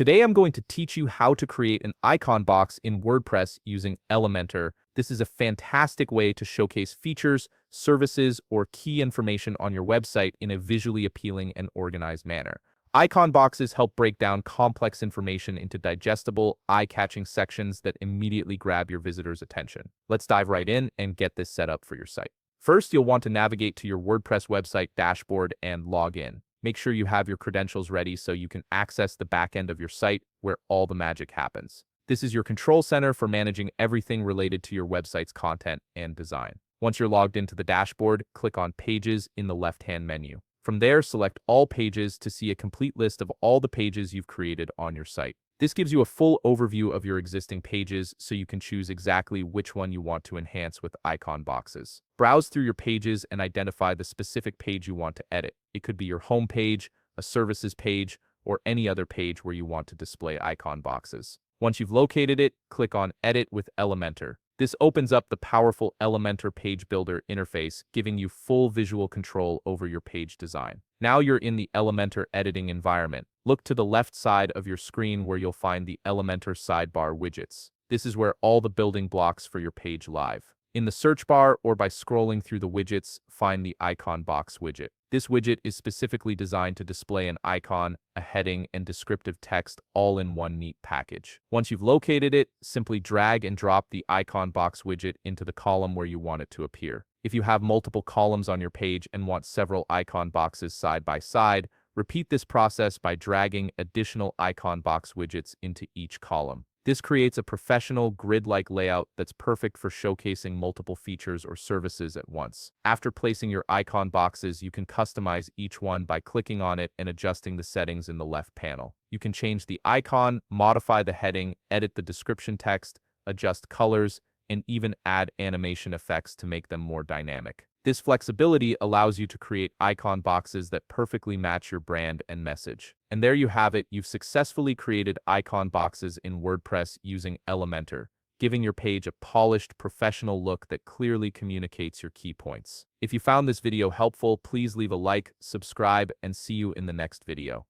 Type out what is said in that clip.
Today I'm going to teach you how to create an icon box in WordPress using Elementor. This is a fantastic way to showcase features, services, or key information on your website in a visually appealing and organized manner. Icon boxes help break down complex information into digestible, eye-catching sections that immediately grab your visitors' attention. Let's dive right in and get this set up for your site. First, you'll want to navigate to your WordPress website dashboard and log in. Make sure you have your credentials ready so you can access the back end of your site where all the magic happens. This is your control center for managing everything related to your website's content and design. Once you're logged into the dashboard, click on Pages in the left-hand menu. From there, select All Pages to see a complete list of all the pages you've created on your site. This gives you a full overview of your existing pages so you can choose exactly which one you want to enhance with icon boxes. Browse through your pages and identify the specific page you want to edit. It could be your home page, a services page, or any other page where you want to display icon boxes. Once you've located it, click on Edit with Elementor. This opens up the powerful Elementor Page Builder interface, giving you full visual control over your page design. Now you're in the Elementor editing environment. Look to the left side of your screen where you'll find the Elementor sidebar widgets. This is where all the building blocks for your page live. In the search bar or by scrolling through the widgets, find the icon box widget. This widget is specifically designed to display an icon, a heading, and descriptive text all in one neat package. Once you've located it, simply drag and drop the icon box widget into the column where you want it to appear. If you have multiple columns on your page and want several icon boxes side by side, repeat this process by dragging additional icon box widgets into each column. This creates a professional grid-like layout that's perfect for showcasing multiple features or services at once. After placing your icon boxes, you can customize each one by clicking on it and adjusting the settings in the left panel. You can change the icon, modify the heading, edit the description text, adjust colors, and even add animation effects to make them more dynamic. This flexibility allows you to create icon boxes that perfectly match your brand and message. And there you have it, you've successfully created icon boxes in WordPress using Elementor, giving your page a polished, professional look that clearly communicates your key points. If you found this video helpful, please leave a like, subscribe, and see you in the next video.